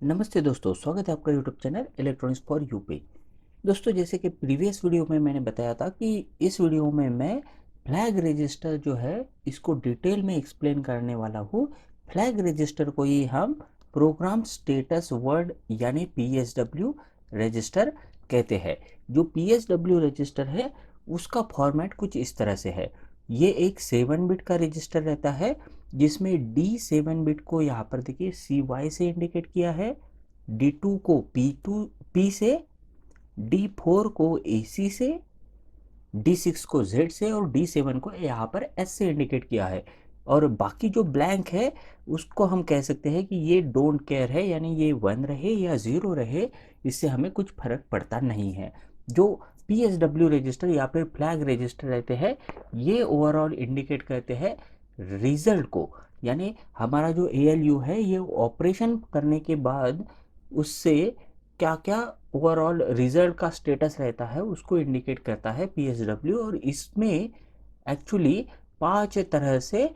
नमस्ते दोस्तों, स्वागत है आपका YouTube channel electronics for UP. दोस्तों, जैसे कि प्रीवियस वीडियो में मैंने बताया था कि इस वीडियो में मैं फ्लैग रजिस्टर जो है इसको डिटेल में एक्सप्लेन करने वाला हूँ। फ्लैग रजिस्टर को ही हम प्रोग्राम स्टेटस वर्ड यानी पीएसडब्ल्यू रजिस्टर कहते हैं। जो पीएसडब्ल्यू रजिस्टर है उसका फॉर्मेट कुछ इस तरह से है। ये एक 7 बिट का रजिस्टर रहता है जिसमें D7 बिट को यहाँ पर देखिए CY से इंडिकेट किया है, D2 को P से, D4 को AC से, D6 को Z से और D7 को यहाँ पर S से इंडिकेट किया है। और बाकी जो ब्लैंक है उसको हम कह सकते हैं कि ये डोंट केयर है, यानी ये 1 रहे या 0 रहे, इससे हमें कुछ फर्क पड़ता नहीं है। जो PSW रजिस्टर या फिर फ्लैग रजिस्टर रहते हैं ये ओवरऑल इंडिकेट करते हैं रिजल्ट को, यानी हमारा जो ALU है ये ऑपरेशन करने के बाद उससे क्या क्या ओवरऑल रिजल्ट का स्टेटस रहता है उसको इंडिकेट करता है PSW। और इसमें एक्चुअली 5 तरह से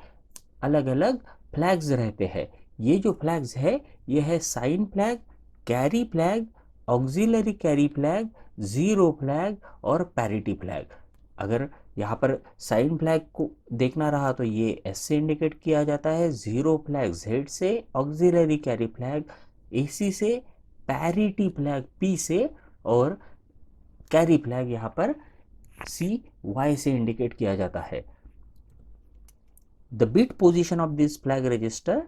अलग अलग फ्लैग्स रहते हैं। ये जो फ्लैग्स है ये है sign flag, carry flag, auxiliary carry flag, zero flag और पैरिटी फ्लैग। अगर यहाँ पर साइन फ्लैग को देखना रहा तो ये एस से इंडिकेट किया जाता है, ज़ीरो फ्लैग जेड से, ऑक्सिलरी कैरी फ्लैग AC से, पैरिटी फ्लैग P से और कैरी फ्लैग यहाँ पर CY से इंडिकेट किया जाता है। The bit position of this flag register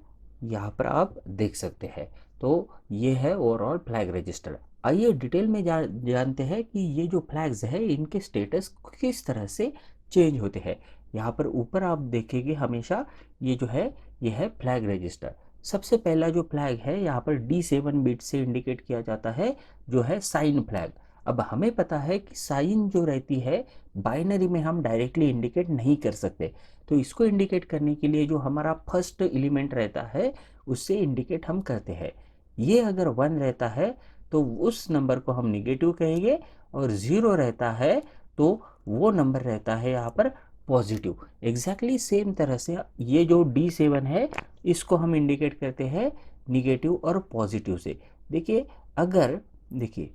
यहाँ पर आप देख सकते हैं। तो ये है ओवरऑल फ्लैग रजिस्टर। आइए डिटेल में जानते हैं कि ये जो फ्लैग्स है इनके स्टेटस किस तरह से चेंज होते हैं। यहाँ पर ऊपर आप देखेंगे हमेशा ये जो है ये है फ्लैग रजिस्टर। सबसे पहला जो फ्लैग है यहाँ पर D7 बिट से इंडिकेट किया जाता है जो है साइन फ्लैग। अब हमें पता है कि साइन जो रहती है बाइनरी में हम डायरेक्टली इंडिकेट नहीं कर सकते, तो इसको इंडिकेट करने के लिए जो हमारा फर्स्ट एलिमेंट रहता है उससे इंडिकेट हम करते हैं। ये अगर 1 रहता है तो उस नंबर को हम निगेटिव कहेंगे, और 0 रहता है तो वो नंबर रहता है यहाँ पर पॉजिटिव। एग्जैक्टली सेम तरह से ये जो D7 है इसको हम इंडिकेट करते हैं निगेटिव और पॉजिटिव से। देखिए, अगर देखिए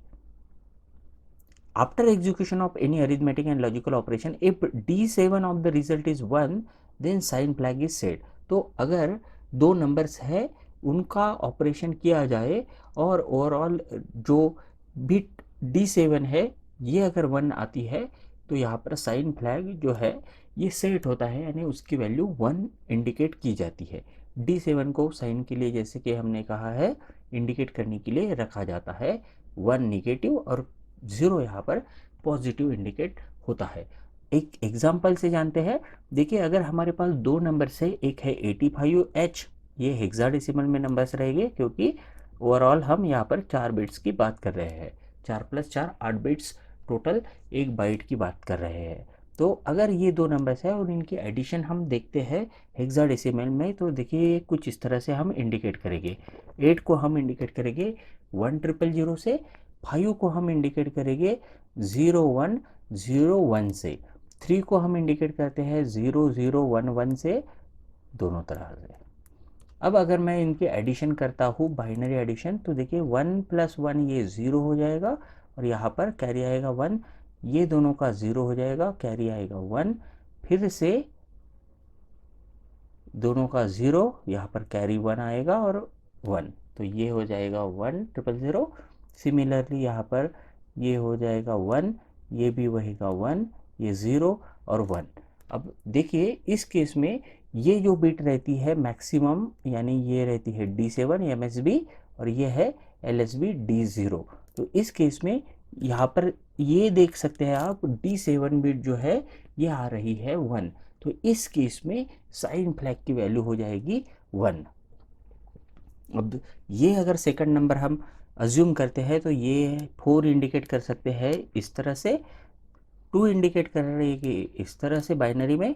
after execution of any arithmetic and logical operation, if D7 of the result is 1, then sign flag is set। तो अगर दो नंबर्स है उनका ऑपरेशन किया जाए और ओवरऑल जो बिट D7 है ये अगर 1 आती है तो यहाँ पर साइन फ्लैग जो है ये सेट होता है, यानी उसकी वैल्यू 1 इंडिकेट की जाती है। D7 को साइन के लिए जैसे कि हमने कहा है इंडिकेट करने के लिए रखा जाता है 1 निगेटिव और 0 यहाँ पर पॉजिटिव इंडिकेट होता है। एक एग्जाम्पल से जानते हैं। देखिए, अगर हमारे पास दो नंबर से एक है 85H, ये हेक्साडेसिमल में नंबर्स रहेंगे क्योंकि ओवरऑल हम यहाँ पर 4 बिट्स की बात कर रहे हैं। 4 + 4 8 बिट्स टोटल एक बाइट की बात कर रहे हैं। तो अगर ये दो नंबर्स है और इनकी एडिशन हम देखते हैं हेक्साडेसिमल में, तो देखिए कुछ इस तरह से हम इंडिकेट करेंगे। 8 को हम इंडिकेट करेंगे 1000 से, 5 को हम इंडिकेट करेंगे 0101 से, 3 को हम इंडिकेट करते हैं 0011 से, दोनों तरह से। अब अगर मैं इनके एडिशन करता हूँ बाइनरी एडिशन, तो देखिए 1 + 1 ये 0 हो जाएगा और यहाँ पर कैरी आएगा 1, ये दोनों का 0 हो जाएगा, कैरी आएगा 1, फिर से दोनों का 0, यहाँ पर कैरी 1 आएगा और 1, तो ये हो जाएगा 1000। सिमिलरली यहाँ पर ये हो जाएगा 1, ये भी वहीगा 1, ये 0 और 1। अब देखिए इस केस में ये जो बिट रहती है मैक्सिमम, यानी ये रहती है D7 MSB और ये है LSB D0। तो इस केस में यहाँ पर ये देख सकते हैं आप D7 बिट जो है ये आ रही है 1, तो इस केस में साइन फ्लैग की वैल्यू हो जाएगी 1। अब ये अगर सेकंड नंबर हम अज्यूम करते हैं तो ये 4 इंडिकेट कर सकते हैं इस तरह से, 2 इंडिकेट कर रही है कि इस तरह से बाइनरी में,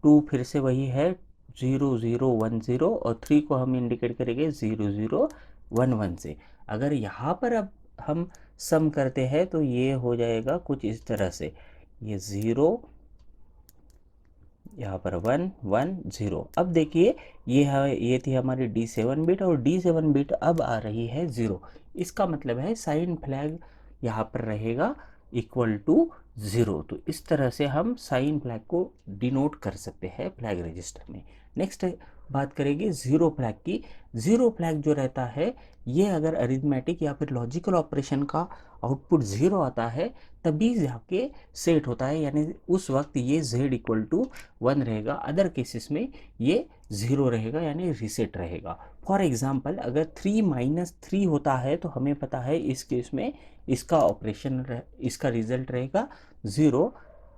2 फिर से वही है 0010 और 3 को हम इंडिकेट करेंगे 0011 से। अगर यहाँ पर अब हम सम करते हैं तो ये हो जाएगा कुछ इस तरह से, ये 0 यहाँ पर 1 1 0। अब देखिए ये है, ये थी हमारी D7 बिट और D7 बिट अब आ रही है 0। इसका मतलब है साइन फ्लैग यहाँ पर रहेगा इक्वल टू 0। तो इस तरह से हम साइन फ्लैग को डिनोट कर सकते हैं फ्लैग रजिस्टर में। नेक्स्ट बात करेंगे ज़ीरो फ्लैग की। ज़ीरो फ्लैग जो रहता है, ये अगर अरिथमेटिक या फिर लॉजिकल ऑपरेशन का आउटपुट 0 आता है तभी जाके सेट होता है, यानी उस वक्त ये z इक्वल टू 1 रहेगा। अदर केसेस में ये 0 रहेगा यानी रीसेट रहेगा। फॉर एग्जाम्पल अगर 3 माइनस 3 होता है तो हमें पता है इस केस में इसका ऑपरेशन इसका रिजल्ट रहेगा 0।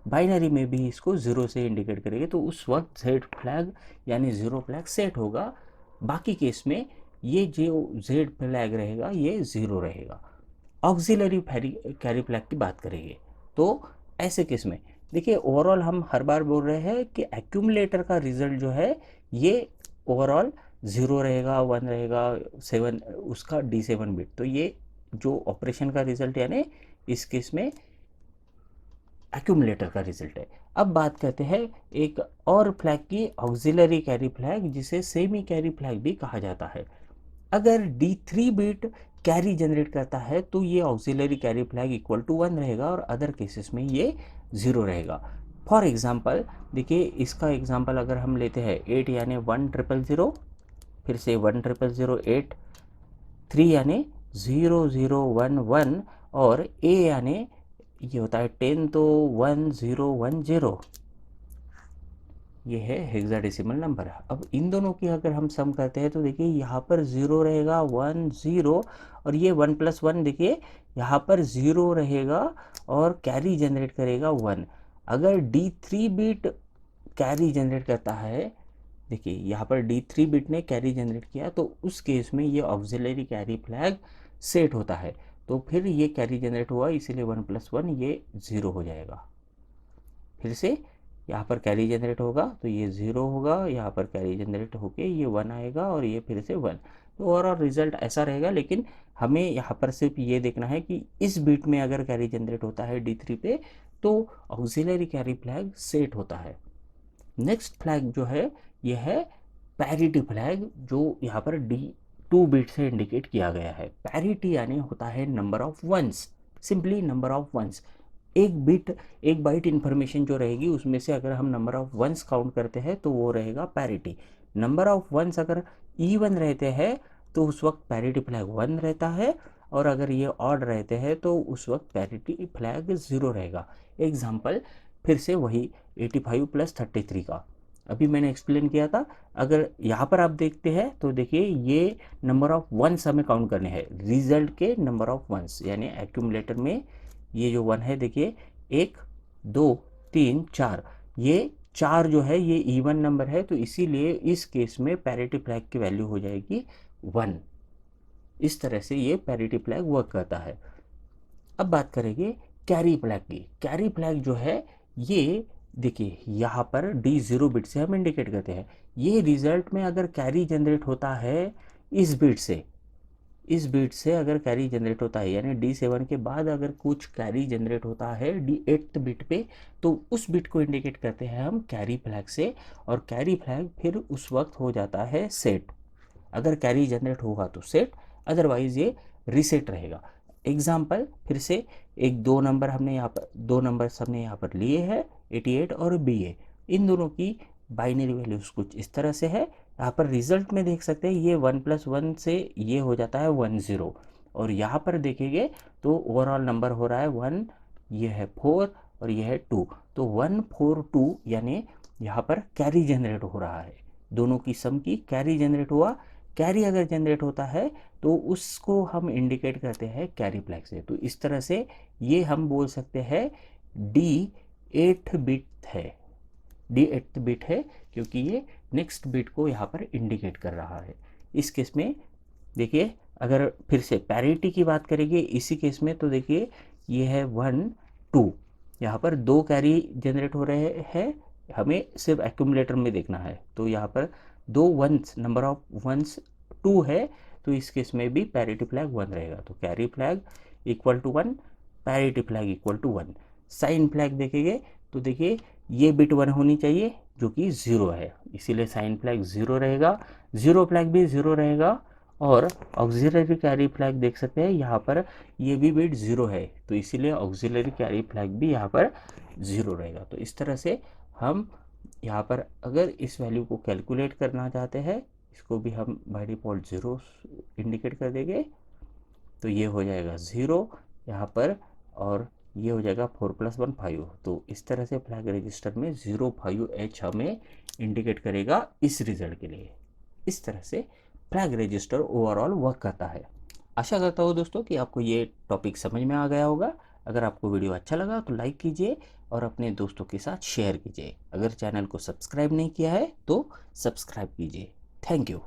बाइनरी में भी इसको 0 से इंडिकेट करेंगे तो उस वक्त z फ्लैग यानी 0 फ्लैग सेट होगा। बाकी केस में ये जो z फ्लैग रहेगा ये 0 रहेगा। ऑक्सिलरी कैरी फ्लैग की बात करेंगे तो ऐसे केस में देखिए ओवरऑल हम हर बार बोल रहे हैं कि एक्यूमुलेटर का रिजल्ट जो है ये ओवरऑल 0 रहेगा, 1 रहेगा, 7 उसका D7 बिट। तो ये जो ऑपरेशन का रिजल्ट यानी इस केस में एक्यूमुलेटर का रिजल्ट है। अब बात करते हैं एक और फ्लैग की, ऑक्सिलरी कैरी फ्लैग, जिसे सेमी कैरी फ्लैग भी कहा जाता है। अगर D3 बिट कैरी जनरेट करता है तो ये auxiliary carry flag equal to 1 रहेगा और अदर केसेस में ये 0 रहेगा। फॉर एग्जांपल देखिए इसका एग्जांपल अगर हम लेते हैं 8 यानी 1000, फिर से 1000, 8, 3 यानी 0011 और A यानी ये होता है 10 तो 1010, ये है हेक्साडेसिमल नंबर। अब इन दोनों की अगर हम सम करते हैं तो देखिए यहाँ पर 0 रहेगा 1 0 और ये 1 + 1 देखिए यहाँ पर 0 रहेगा और कैरी जनरेट करेगा 1। अगर D3 बिट कैरी जनरेट करता है, देखिए यहाँ पर D3 बिट ने कैरी जनरेट किया तो उस केस में ये ऑक्सिलरी कैरी फ्लैग सेट होता है। तो फिर ये कैरी जनरेट हुआ इसीलिए 1 + 1 ये 0 हो जाएगा। फिर से यहाँ पर कैरी जनरेट होगा तो ये 0 होगा, यहाँ पर कैरी जनरेट होके ये 1 आएगा और ये फिर से 1। तो ओवरऑल रिजल्ट ऐसा रहेगा, लेकिन हमें यहाँ पर सिर्फ ये देखना है कि इस बिट में अगर कैरी जनरेट होता है D3 पे तो ऑक्सिलरी कैरी फ्लैग सेट होता है। नेक्स्ट फ्लैग जो है ये है पैरिटी फ्लैग, जो यहाँ पर D2 बिट से इंडिकेट किया गया है। पैरिटी यानी होता है number of ones, simply number of ones. एक बाइट इन्फॉर्मेशन जो रहेगी उसमें से अगर हम नंबर ऑफ वंस काउंट करते हैं तो वो रहेगा पैरिटी। नंबर ऑफ वंस अगर इवन रहते हैं तो उस वक्त पैरिटी फ्लैग 1 रहता है और अगर ये ऑड रहते हैं तो उस वक्त पैरिटी फ्लैग 0 रहेगा। एग्जाम्पल फिर से वही 85 + 33 का अभी मैंने एक्सप्लेन किया था। अगर यहाँ पर आप देखते हैं तो देखिए ये नंबर ऑफ वंस हमें काउंट करने हैं, रिजल्ट के नंबर ऑफ वंस यानी एक्यूमुलेटर में ये जो 1 है देखिए 1 2 3 4, ये 4 जो है ये इवन नंबर है तो इसीलिए इस केस में पैरिटी फ्लैग की वैल्यू हो जाएगी 1। इस तरह से ये पैरिटी फ्लैग वर्क करता है। अब बात करेंगे कैरी फ्लैग की। कैरी फ्लैग जो है ये देखिए यहाँ पर D0 बिट से हम इंडिकेट करते हैं। ये रिजल्ट में अगर कैरी जनरेट होता है इस बिट से अगर कैरी जनरेट होता है यानी D7 के बाद अगर कुछ कैरी जनरेट होता है D8 बिट पे तो उस बिट को इंडिकेट करते हैं हम कैरी फ्लैग से और कैरी फ्लैग फिर उस वक्त हो जाता है सेट। अगर कैरी जनरेट होगा तो सेट, अदरवाइज ये रीसेट रहेगा। एग्जाम्पल फिर से एक दो नंबर्स हमने यहाँ पर लिए हैं 88 और BA। इन दोनों की बाइनरी वैल्यूज कुछ इस तरह से है। यहाँ पर रिजल्ट में देख सकते हैं ये 1 + 1 से ये हो जाता है 1 0 और यहाँ पर देखेंगे तो ओवरऑल नंबर हो रहा है 1, ये है 4 और ये है 2। तो 1 4 2 यानी यहाँ पर कैरी जनरेट हो रहा है, दोनों की सम की कैरी जनरेट हुआ। कैरी अगर जनरेट होता है तो उसको हम इंडिकेट करते हैं कैरी फ्लैग से। तो इस तरह से ये हम बोल सकते हैं D8 बिट है क्योंकि ये नेक्स्ट बिट को यहाँ पर इंडिकेट कर रहा है। इस केस में देखिए अगर फिर से पैरिटी की बात करेंगे इसी केस में तो देखिए ये है 1 2, यहाँ पर 2 कैरी जनरेट हो रहे हैं, हमें सिर्फ एक्यूमुलेटर में देखना है। तो यहाँ पर 2 वंस, नंबर ऑफ वंस 2 है तो इस केस में भी पैरिटी फ्लैग 1 रहेगा। तो carry flag equal to 1, parity flag equal to 1। Sign flag देखेंगे तो देखिए ये बिट 1 होनी चाहिए जो कि 0 है, इसीलिए साइन फ्लैग 0 रहेगा, ज़ीरो फ्लैग भी 0 रहेगा। और ऑक्सिलरी कैरी फ्लैग देख सकते हैं यहाँ पर, ये भी बिट 0 है, तो इसीलिए ऑक्सिलरी कैरी फ्लैग भी यहाँ पर 0 रहेगा। तो इस तरह से हम यहाँ पर अगर इस वैल्यू को कैलकुलेट करना चाहते हैं, इसको भी हम बाय डिफ़ॉल्ट 0 इंडिकेट कर देंगे, तो ये हो जाएगा 0 यहाँ पर, और ये हो जाएगा 4 + 1 5। तो इस तरह से फ्लैग रजिस्टर में 05H हमें इंडिकेट करेगा इस रिजल्ट के लिए। इस तरह से फ्लैग रजिस्टर ओवरऑल वर्क करता है। आशा करता हूँ दोस्तों कि आपको ये टॉपिक समझ में आ गया होगा। अगर आपको वीडियो अच्छा लगा तो लाइक कीजिए और अपने दोस्तों के साथ शेयर कीजिए। अगर चैनल को सब्सक्राइब नहीं किया है तो सब्सक्राइब कीजिए। Thank you.